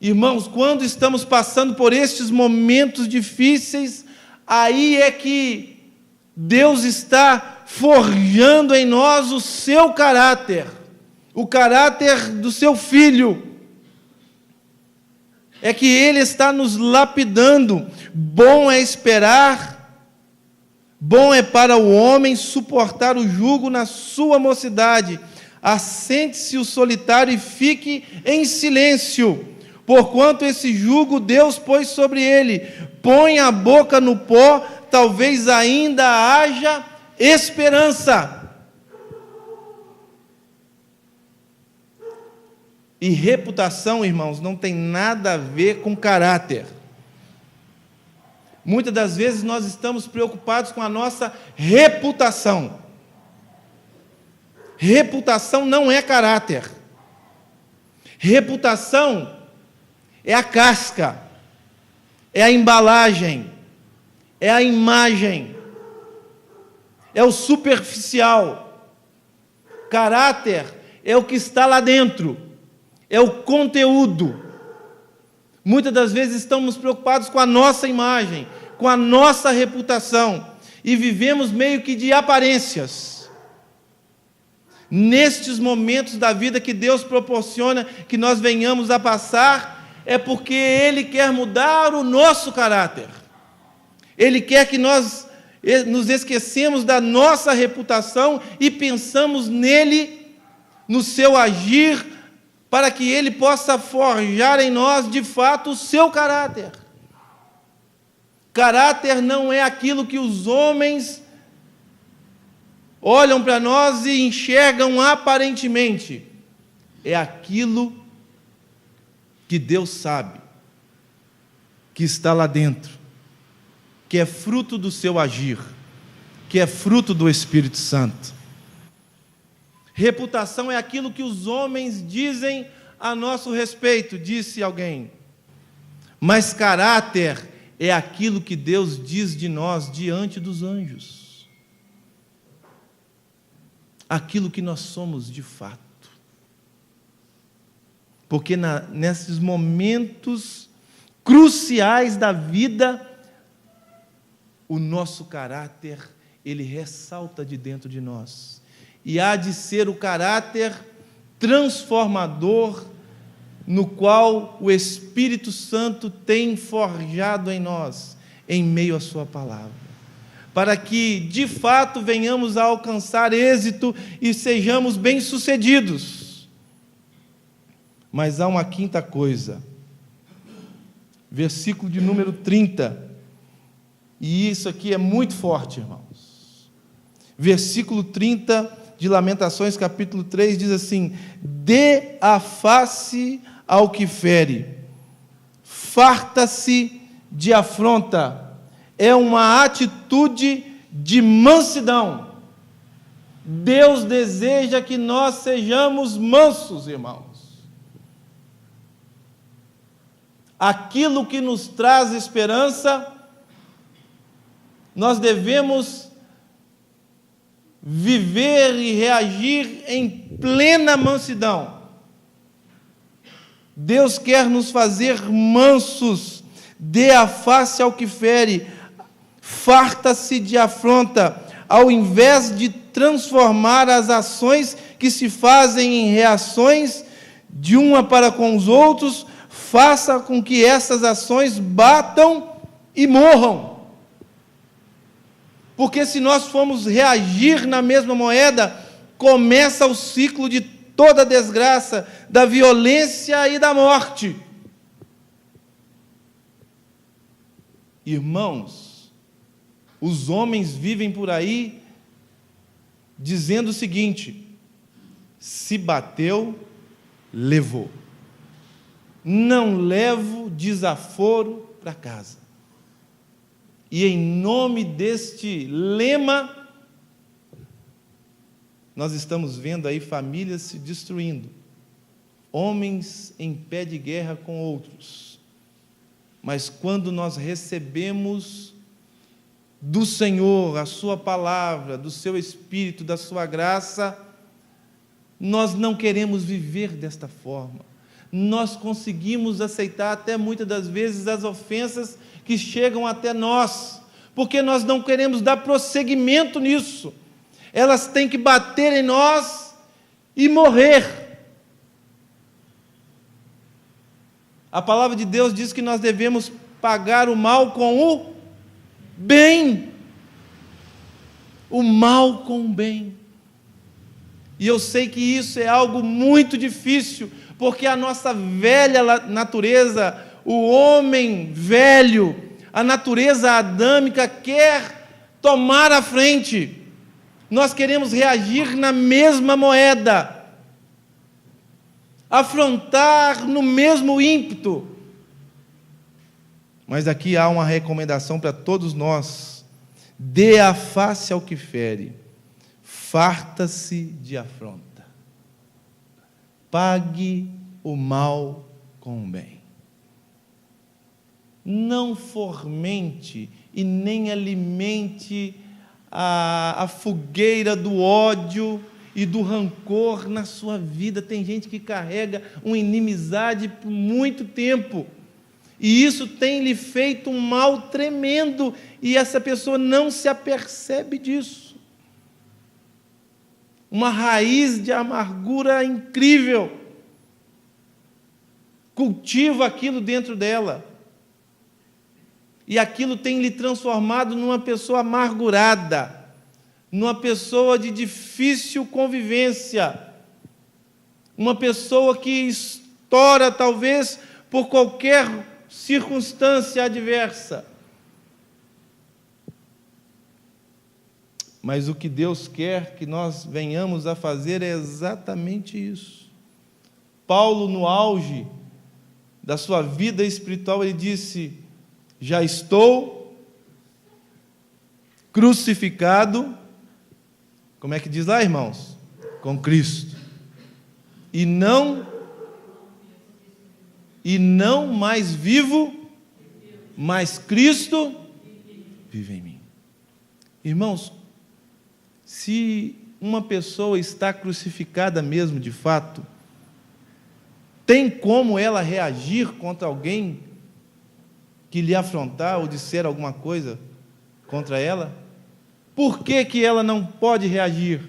Irmãos, quando estamos passando por estes momentos difíceis, aí é que Deus está forjando em nós o seu caráter, o caráter do seu Filho. É que Ele está nos lapidando. Bom é esperar, bom é para o homem suportar o jugo na sua mocidade. Assente-se o solitário e fique em silêncio, porquanto esse jugo Deus pôs sobre ele. Põe a boca no pó, talvez ainda haja esperança. E reputação, irmãos, não tem nada a ver com caráter. Muitas das vezes nós estamos preocupados com a nossa reputação. Reputação não é caráter. Reputação é a casca, é a embalagem, é a imagem, é o superficial. Caráter é o que está lá dentro, é o conteúdo. Muitas das vezes estamos preocupados com a nossa imagem, com a nossa reputação, e vivemos meio que de aparências. Nestes momentos da vida que Deus proporciona que nós venhamos a passar, é porque Ele quer mudar o nosso caráter. Ele quer que nós nos esquecemos da nossa reputação e pensamos nele, no seu agir, para que Ele possa forjar em nós, de fato, o seu caráter. Caráter não é aquilo que os homens olham para nós e enxergam aparentemente. É aquilo que Deus sabe, que está lá dentro, que é fruto do seu agir, que é fruto do Espírito Santo. Reputação é aquilo que os homens dizem a nosso respeito, disse alguém. Mas caráter é aquilo que Deus diz de nós diante dos anjos. Aquilo que nós somos de fato. Porque nesses momentos cruciais da vida, o nosso caráter, ele ressalta de dentro de nós. E há de ser o caráter transformador no qual o Espírito Santo tem forjado em nós, em meio à sua palavra, para que, de fato, venhamos a alcançar êxito e sejamos bem-sucedidos. Mas há uma quinta coisa, versículo de número 30, e isso aqui é muito forte, irmãos. Versículo 30 de Lamentações, capítulo 3, diz assim: dê a face ao que fere, farta-se de afronta. É uma atitude de mansidão. Deus deseja que nós sejamos mansos, irmãos. Aquilo que nos traz esperança, nós devemos viver e reagir em plena mansidão. Deus quer nos fazer mansos. Dê a face ao que fere, farta-se de afronta, ao invés de transformar as ações que se fazem em reações de uma para com os outros, faça com que essas ações batam e morram. Porque se nós formos reagir na mesma moeda, começa o ciclo de toda a desgraça, da violência e da morte. Irmãos, os homens vivem por aí dizendo o seguinte: se bateu, levou. Não levo desaforo para casa. E em nome deste lema, nós estamos vendo aí famílias se destruindo, homens em pé de guerra com outros. Mas quando nós recebemos do Senhor a sua palavra, do seu Espírito, da sua graça, nós não queremos viver desta forma. nós conseguimos aceitar até muitas das vezes as ofensas que chegam até nós, porque nós não queremos dar prosseguimento nisso. Elas têm que bater em nós e morrer. A palavra de Deus diz que nós devemos pagar o mal com o bem. O mal com o bem. E eu sei que isso é algo muito difícil, porque a nossa velha natureza, o homem velho, a natureza adâmica quer tomar a frente. Nós queremos reagir na mesma moeda, afrontar no mesmo ímpeto. Mas aqui há uma recomendação para todos nós: dê a face ao que fere, farta-se de afronta, pague o mal com o bem. Não fomente e nem alimente a fogueira do ódio e do rancor na sua vida. Tem gente que carrega uma inimizade por muito tempo, e isso tem lhe feito um mal tremendo, e essa pessoa não se apercebe disso. Uma raiz de amargura incrível cultiva aquilo dentro dela, e aquilo tem lhe transformado numa pessoa amargurada, numa pessoa de difícil convivência, uma pessoa que estoura talvez por qualquer circunstância adversa. Mas o que Deus quer que nós venhamos a fazer é exatamente isso. Paulo, no auge da sua vida espiritual, ele disse: já estou crucificado, como é que diz lá, irmãos? Com Cristo. E não mais vivo, mas Cristo vive em mim. Irmãos, se uma pessoa está crucificada mesmo, de fato, tem como ela reagir contra alguém que lhe afrontar ou disser alguma coisa contra ela? Por que ela não pode reagir?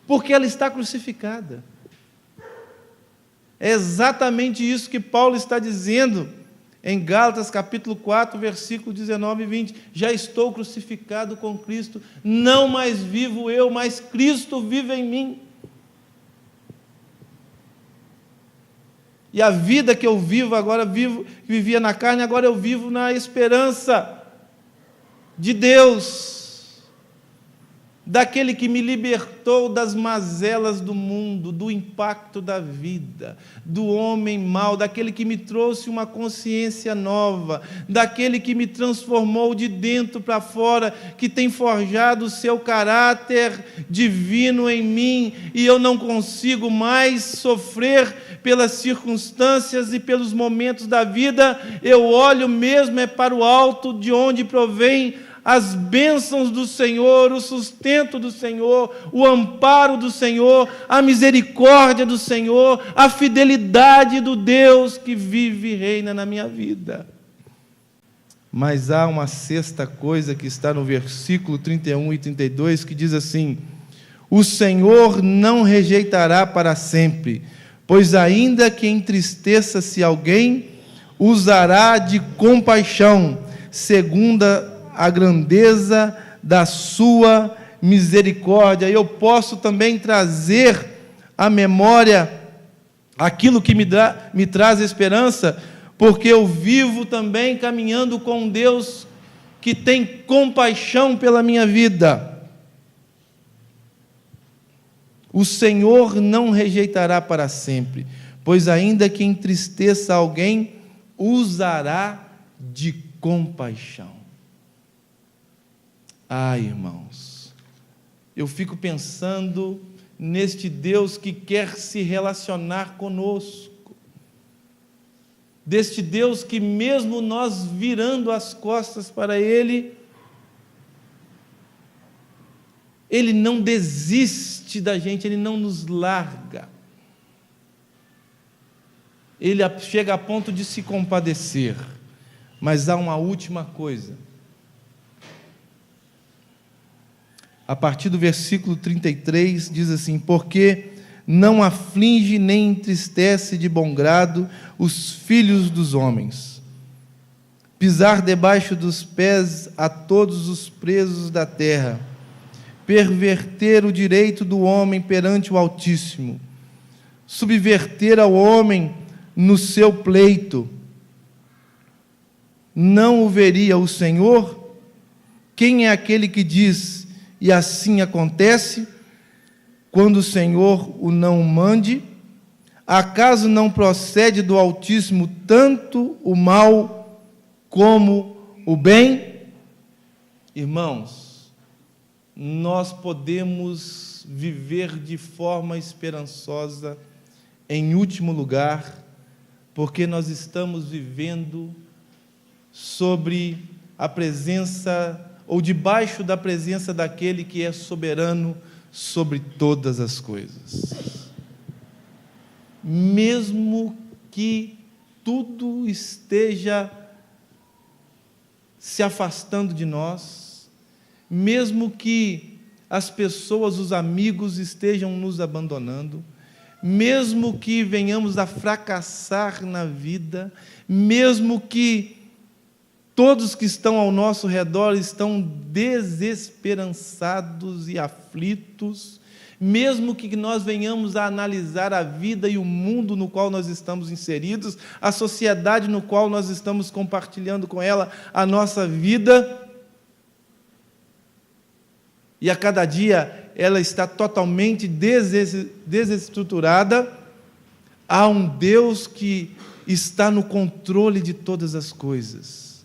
Porque ela está crucificada. É exatamente isso que Paulo está dizendo em Gálatas capítulo 4, versículo 19 e 20. Já estou crucificado com Cristo, não mais vivo eu, mas Cristo vive em mim. E a vida que eu vivo agora, vivia na carne, agora eu vivo na esperança de Deus, daquele que me libertou das mazelas do mundo, do impacto da vida, do homem mau, daquele que me trouxe uma consciência nova, daquele que me transformou de dentro para fora, que tem forjado o seu caráter divino em mim, e eu não consigo mais sofrer pelas circunstâncias e pelos momentos da vida. Eu olho mesmo para o alto, de onde provém as bênçãos do Senhor, o sustento do Senhor, o amparo do Senhor, a misericórdia do Senhor, a fidelidade do Deus que vive e reina na minha vida. Mas há uma sexta coisa que está no versículo 31 e 32, que diz assim: o Senhor não rejeitará para sempre, pois ainda que entristeça-se alguém, usará de compaixão, segundo a grandeza da sua misericórdia. Eu posso também trazer à memória aquilo que me traz esperança, porque eu vivo também caminhando com Deus que tem compaixão pela minha vida. O Senhor não rejeitará para sempre, pois ainda que entristeça alguém, usará de compaixão. Irmãos, eu fico pensando neste Deus que quer se relacionar conosco, deste Deus que, mesmo nós virando as costas para Ele, Ele não desiste da gente, Ele não nos larga. ele chega a ponto de se compadecer. Mas há uma última coisa. A partir do versículo 33, diz assim: porque não aflige nem entristece de bom grado os filhos dos homens, pisar debaixo dos pés a todos os presos da terra, perverter o direito do homem perante o Altíssimo, subverter ao homem no seu pleito. Não o veria o Senhor? Quem é aquele que diz, e assim acontece, quando o Senhor o não mande? Acaso não procede do Altíssimo tanto o mal como o bem? Irmãos, nós podemos viver de forma esperançosa, em último lugar, porque nós estamos vivendo sobre a presença, ou debaixo da presença daquele que é soberano sobre todas as coisas. Mesmo que tudo esteja se afastando de nós, mesmo que as pessoas, os amigos estejam nos abandonando, mesmo que venhamos a fracassar na vida, mesmo que todos que estão ao nosso redor estão desesperançados e aflitos, mesmo que nós venhamos a analisar a vida e o mundo no qual nós estamos inseridos, a sociedade no qual nós estamos compartilhando com ela a nossa vida, e a cada dia ela está totalmente desestruturada, há um Deus que está no controle de todas as coisas,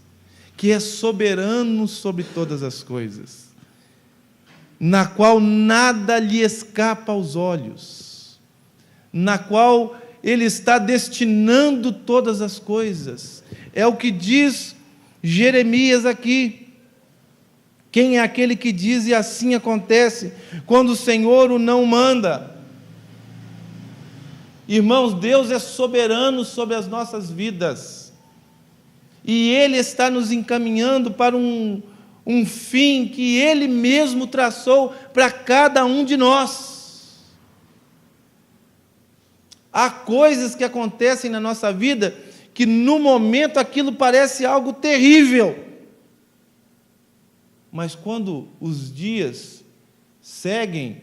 que é soberano sobre todas as coisas, na qual nada lhe escapa aos olhos, na qual Ele está destinando todas as coisas. É o que diz Jeremias aqui. Quem é aquele que diz, e assim acontece, quando o Senhor o não manda? Irmãos, Deus é soberano sobre as nossas vidas, e Ele está nos encaminhando para um fim que Ele mesmo traçou para cada um de nós. Há coisas que acontecem na nossa vida que no momento aquilo parece algo terrível, mas quando os dias seguem,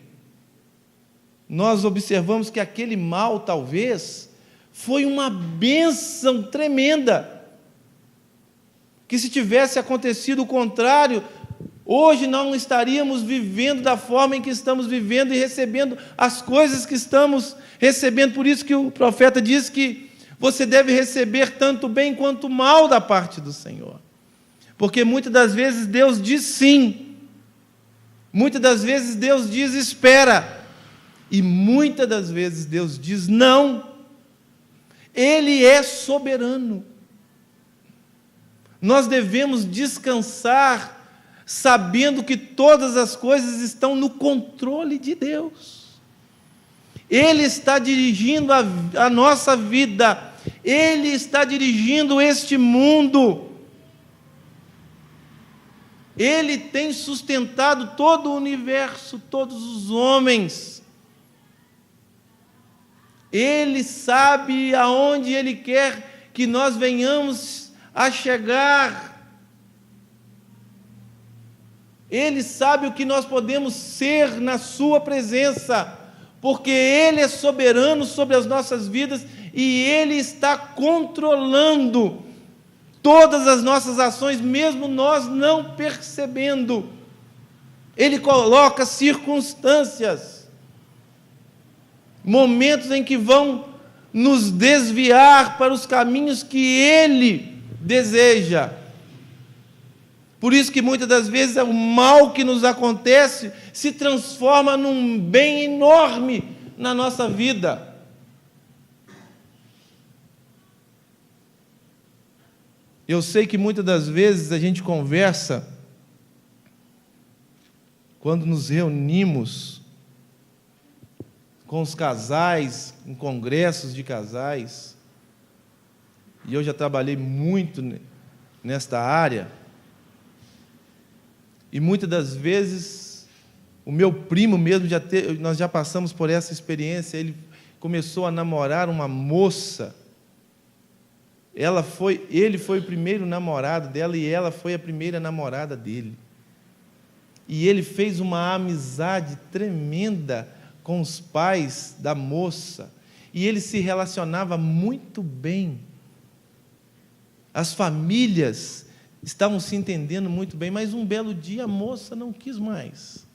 nós observamos que aquele mal talvez foi uma bênção tremenda, que se tivesse acontecido o contrário, hoje não estaríamos vivendo da forma em que estamos vivendo e recebendo as coisas que estamos recebendo. Por isso que o profeta diz que você deve receber tanto bem quanto mal da parte do Senhor, porque muitas das vezes Deus diz sim, muitas das vezes Deus diz espera, e muitas das vezes Deus diz não. Ele é soberano. Nós devemos descansar sabendo que todas as coisas estão no controle de Deus. Ele está dirigindo a nossa vida, Ele está dirigindo este mundo, Ele tem sustentado todo o universo, todos os homens. Ele sabe aonde Ele quer que nós venhamos a chegar. Ele sabe o que nós podemos ser na sua presença, porque Ele é soberano sobre as nossas vidas e Ele está controlando todas as nossas ações, mesmo nós não percebendo. Ele coloca circunstâncias, momentos em que vão nos desviar para os caminhos que Ele deseja. Por isso que muitas das vezes o mal que nos acontece se transforma num bem enorme na nossa vida. Eu sei que muitas das vezes a gente conversa, quando nos reunimos com os casais, em congressos de casais, e eu já trabalhei muito nesta área, e muitas das vezes, o meu primo mesmo, nós já passamos por essa experiência, ele começou a namorar uma moça, ele foi o primeiro namorado dela, e ela foi a primeira namorada dele. E ele fez uma amizade tremenda com os pais da moça, e ele se relacionava muito bem. As famílias estavam se entendendo muito bem, mas um belo dia a moça não quis mais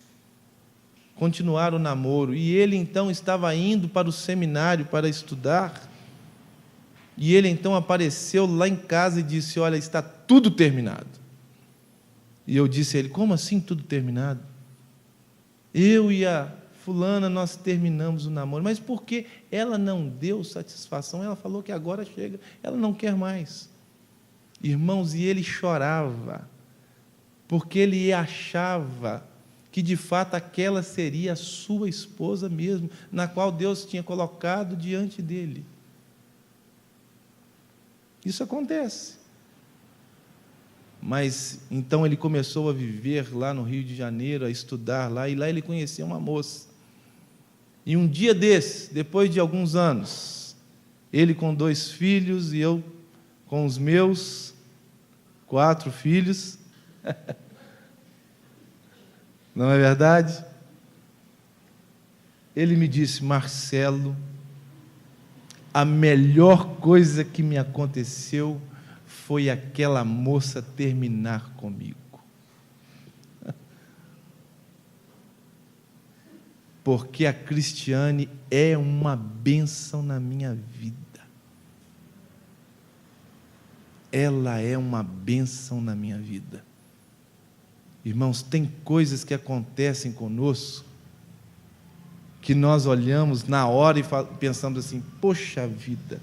continuar o namoro, e ele então estava indo para o seminário para estudar, e ele então apareceu lá em casa e disse: olha, está tudo terminado. E eu disse a ele: como assim tudo terminado? Eu e a fulana, nós terminamos o namoro. Mas por que ela não deu satisfação? Ela falou que agora chega, ela não quer mais. Irmãos, e ele chorava, porque ele achava que de fato aquela seria a sua esposa mesmo, na qual Deus tinha colocado diante dele. Isso acontece. Mas então ele começou a viver lá no Rio de Janeiro, a estudar lá, e lá ele conheceu uma moça. E um dia desse, depois de alguns anos, ele com 2 filhos e eu com os meus 4 filhos, não é verdade? Ele me disse: Marcelo, a melhor coisa que me aconteceu foi aquela moça terminar comigo. Porque a Cristiane é uma bênção na minha vida. Ela é uma bênção na minha vida. Irmãos, tem coisas que acontecem conosco que nós olhamos na hora e pensamos assim: poxa vida,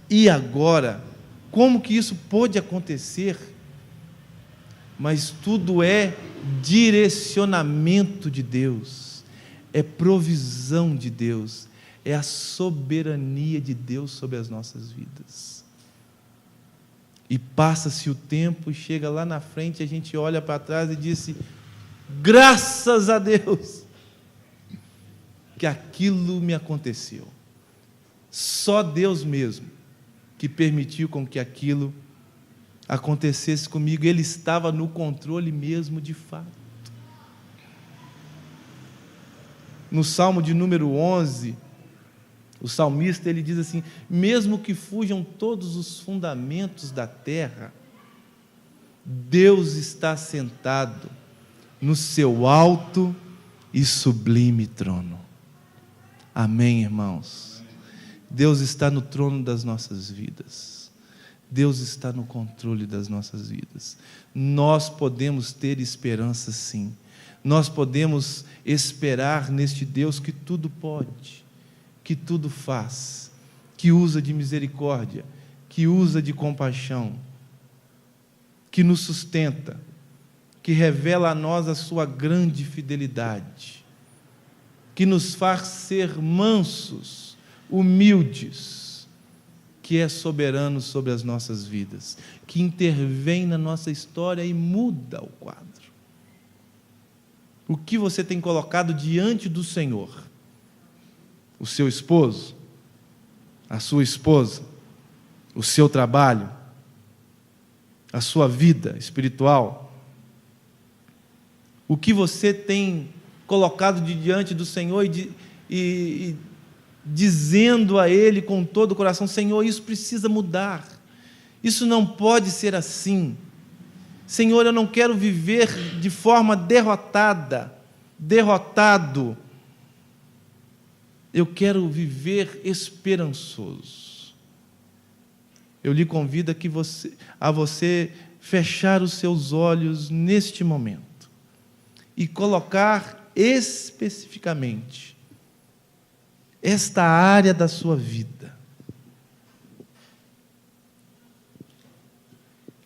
e agora? Como que isso pôde acontecer? Mas tudo é direcionamento de Deus, é provisão de Deus, é a soberania de Deus sobre as nossas vidas. E passa-se o tempo, e chega lá na frente, a gente olha para trás e diz: graças a Deus que aquilo me aconteceu. Só Deus mesmo que permitiu com que aquilo acontecesse comigo. Ele estava no controle mesmo, de fato. No Salmo de número 11, o salmista, ele diz assim: mesmo que fujam todos os fundamentos da terra, Deus está sentado no seu alto e sublime trono. Amém, irmãos? Deus está no trono das nossas vidas. Deus está no controle das nossas vidas. Nós podemos ter esperança, sim. Nós podemos esperar neste Deus que tudo pode, que tudo faz, que usa de misericórdia, que usa de compaixão, que nos sustenta, que revela a nós a sua grande fidelidade, que nos faz ser mansos, humildes, que é soberano sobre as nossas vidas, que intervém na nossa história e muda o quadro. O que você tem colocado diante do Senhor? O seu esposo? A sua esposa? O seu trabalho? A sua vida espiritual? O que você tem colocado diante do Senhor e dizendo a Ele com todo o coração: Senhor, isso precisa mudar, isso não pode ser assim. Senhor, eu não quero viver de forma derrotado, eu quero viver esperançoso. Eu lhe convido a você fechar os seus olhos neste momento e colocar especificamente esta área da sua vida,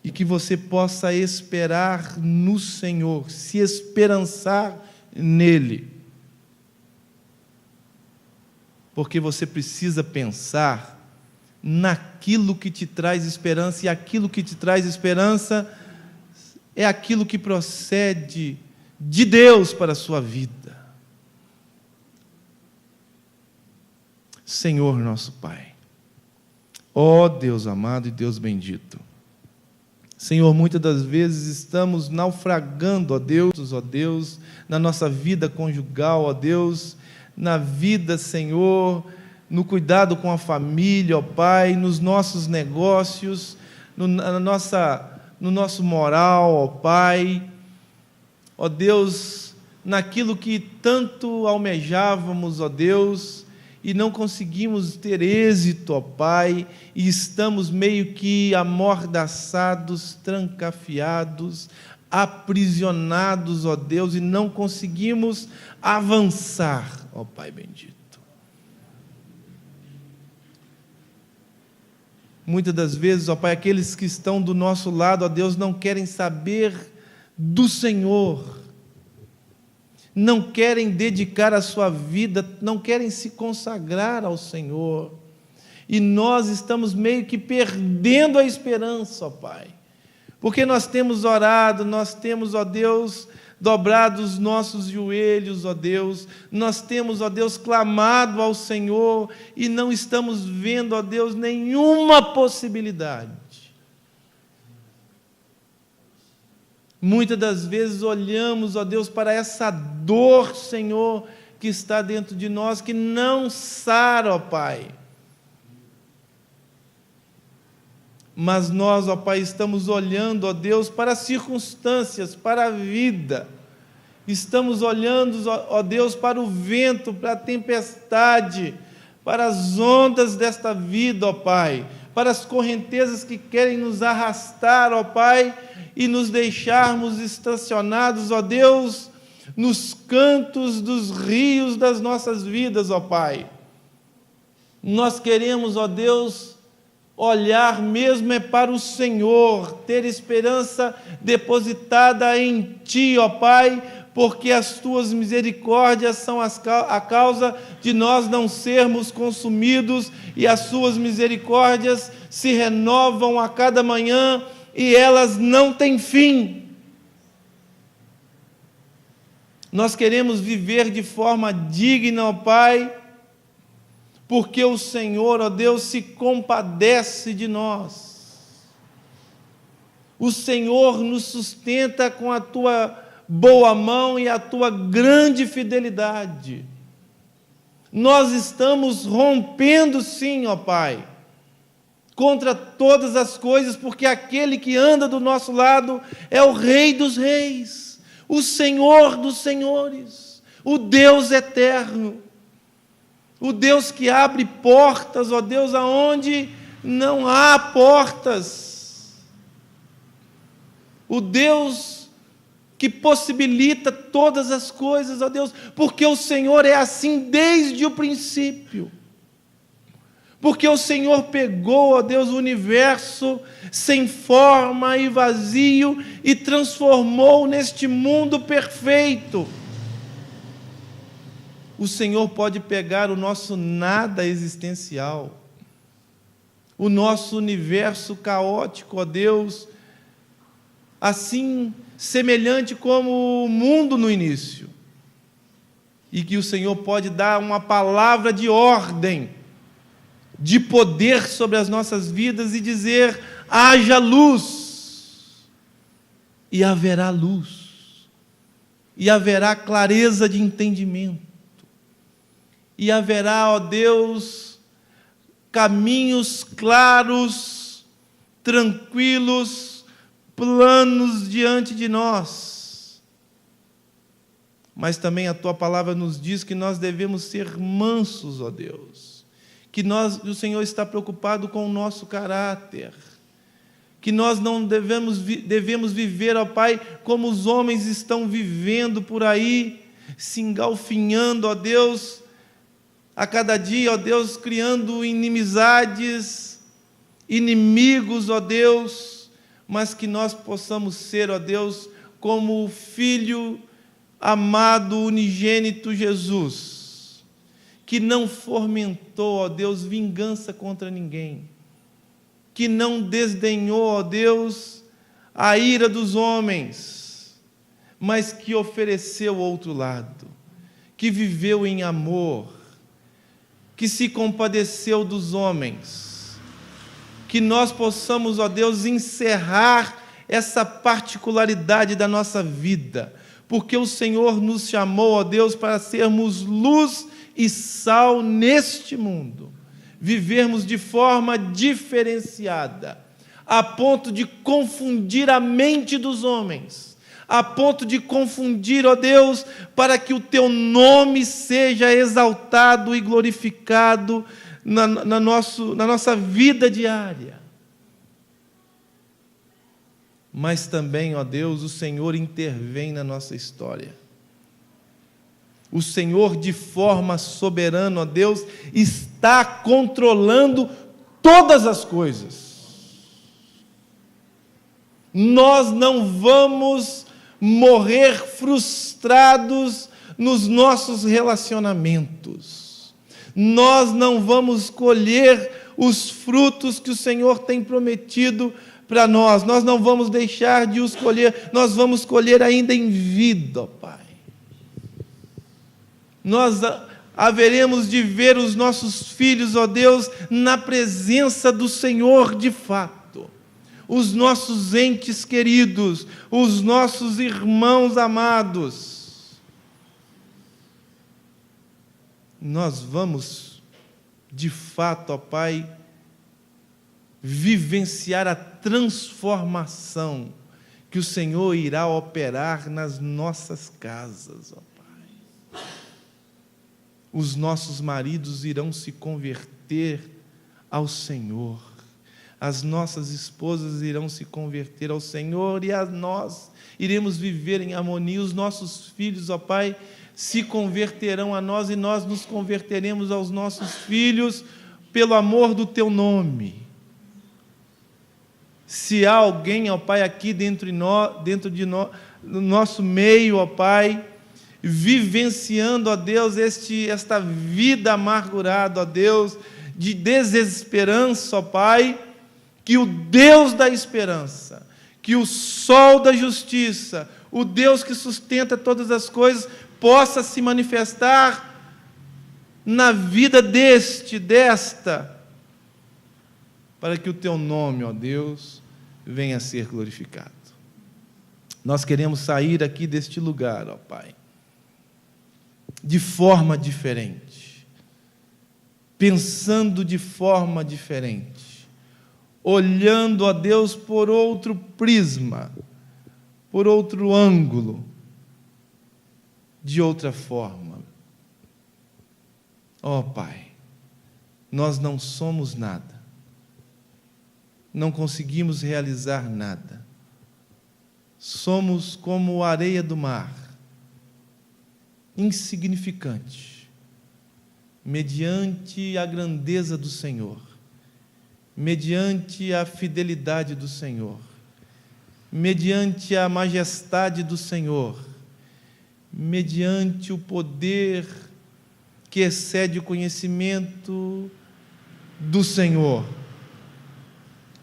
e que você possa esperar no Senhor, se esperançar nele, porque você precisa pensar naquilo que te traz esperança, e aquilo que te traz esperança é aquilo que procede de Deus para a sua vida. Senhor nosso Pai, ó Deus amado e Deus bendito, Senhor, muitas das vezes estamos naufragando, ó Deus, na nossa vida conjugal, ó Deus, na vida, Senhor, no cuidado com a família, ó Pai, nos nossos negócios, no nosso moral, ó Pai, ó Deus, naquilo que tanto almejávamos, ó Deus, e não conseguimos ter êxito, ó Pai, e estamos meio que amordaçados, trancafiados, aprisionados, ó Deus, e não conseguimos avançar, ó Pai bendito. Muitas das vezes, ó Pai, aqueles que estão do nosso lado, ó Deus, não querem saber do Senhor, não querem dedicar a sua vida, não querem se consagrar ao Senhor, e nós estamos meio que perdendo a esperança, ó Pai, porque nós temos orado, nós temos, ó Deus, dobrado os nossos joelhos, ó Deus, nós temos, ó Deus, clamado ao Senhor, e não estamos vendo, ó Deus, nenhuma possibilidade. Muitas das vezes olhamos, ó Deus, para essa dor, Senhor, que está dentro de nós, que não sara, ó Pai. Mas nós, ó Pai, estamos olhando, ó Deus, para as circunstâncias, para a vida. Estamos olhando, ó Deus, para o vento, para a tempestade, para as ondas desta vida, ó Pai, para as correntezas que querem nos arrastar, ó Pai, e nos deixarmos estacionados, ó Deus, nos cantos dos rios das nossas vidas, ó Pai. Nós queremos, ó Deus, olhar mesmo é para o Senhor, ter esperança depositada em Ti, ó Pai, porque as Tuas misericórdias são a causa de nós não sermos consumidos, e as Suas misericórdias se renovam a cada manhã, e elas não têm fim. Nós queremos viver de forma digna, ó Pai, porque o Senhor, ó Deus, se compadece de nós. O Senhor nos sustenta com a Tua boa mão e a Tua grande fidelidade. Nós estamos rompendo, sim, ó Pai, contra todas as coisas, porque aquele que anda do nosso lado é o Rei dos Reis, o Senhor dos Senhores, o Deus eterno, o Deus que abre portas, ó Deus, aonde não há portas, o Deus que possibilita todas as coisas, ó Deus, porque o Senhor é assim desde o princípio. Porque o Senhor pegou, ó Deus, o universo sem forma e vazio e transformou neste mundo perfeito. O Senhor pode pegar o nosso nada existencial, o nosso universo caótico, ó Deus, assim semelhante como o mundo no início, e que o Senhor pode dar uma palavra de ordem, de poder sobre as nossas vidas e dizer: haja luz, e haverá luz, e haverá clareza de entendimento, e haverá, ó Deus, caminhos claros, tranquilos, planos diante de nós. Mas também a Tua palavra nos diz que nós devemos ser mansos, ó Deus, que o Senhor está preocupado com o nosso caráter, que nós não devemos viver, ó Pai, como os homens estão vivendo por aí, se engalfinhando, ó Deus, a cada dia, ó Deus, criando inimizades, inimigos, ó Deus, mas que nós possamos ser, ó Deus, como o Filho amado, unigênito Jesus, que não fomentou, ó Deus, vingança contra ninguém, que não desdenhou, ó Deus, a ira dos homens, mas que ofereceu o outro lado, que viveu em amor, que se compadeceu dos homens, que nós possamos, ó Deus, encerrar essa particularidade da nossa vida, porque o Senhor nos chamou, ó Deus, para sermos luz e sal neste mundo, vivermos de forma diferenciada, a ponto de confundir a mente dos homens, a ponto de confundir, ó Deus, para que o Teu nome seja exaltado e glorificado na nossa vida diária. Mas também, ó Deus, o Senhor intervém na nossa história. O Senhor, de forma soberana, ó Deus, está controlando todas as coisas. Nós não vamos morrer frustrados nos nossos relacionamentos. Nós não vamos colher os frutos que o Senhor tem prometido para nós. Nós não vamos deixar de os colher. Nós vamos colher ainda em vida, ó Pai. Nós haveremos de ver os nossos filhos, ó Deus, na presença do Senhor de fato. Os nossos entes queridos, os nossos irmãos amados. Nós vamos, de fato, ó Pai, vivenciar a transformação que o Senhor irá operar nas nossas casas, ó Pai. Os nossos maridos irão se converter ao Senhor, as nossas esposas irão se converter ao Senhor, e nós iremos viver em harmonia. Os nossos filhos, ó Pai, se converterão a nós, e nós nos converteremos aos nossos filhos, pelo amor do Teu nome. Se há alguém, ó Pai, aqui dentro no nosso meio, ó Pai, vivenciando, ó Deus, esta vida amargurada, ó Deus, de desesperança, ó Pai, que o Deus da esperança, que o sol da justiça, o Deus que sustenta todas as coisas, possa se manifestar na vida desta, para que o Teu nome, ó Deus, venha a ser glorificado. Nós queremos sair aqui deste lugar, ó Pai, de forma diferente, pensando de forma diferente, olhando a Deus por outro prisma, por outro ângulo, de outra forma. Ó Pai, nós não somos nada, não conseguimos realizar nada, somos como a areia do mar, insignificante, mediante a grandeza do Senhor, mediante a fidelidade do Senhor, mediante a majestade do Senhor, mediante o poder que excede o conhecimento do Senhor.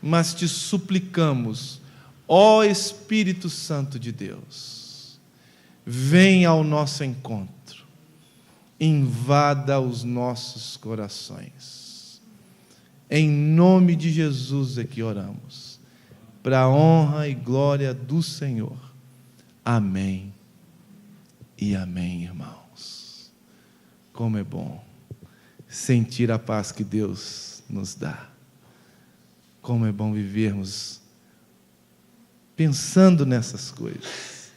Mas te suplicamos, ó Espírito Santo de Deus, venha ao nosso encontro, invada os nossos corações. Em nome de Jesus é que oramos, para a honra e glória do Senhor. Amém e amém, irmãos. Como é bom sentir a paz que Deus nos dá. Como é bom vivermos pensando nessas coisas.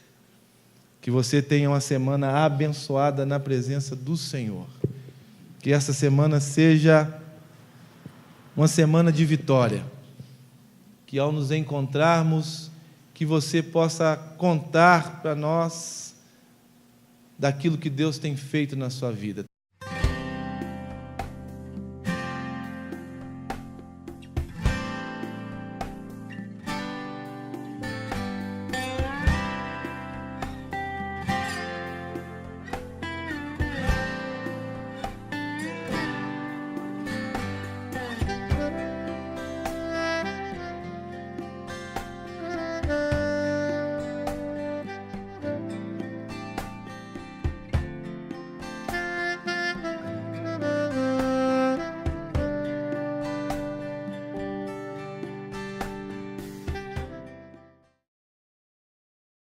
Que você tenha uma semana abençoada na presença do Senhor. Que essa semana seja uma semana de vitória. Que ao nos encontrarmos, que você possa contar para nós daquilo que Deus tem feito na sua vida.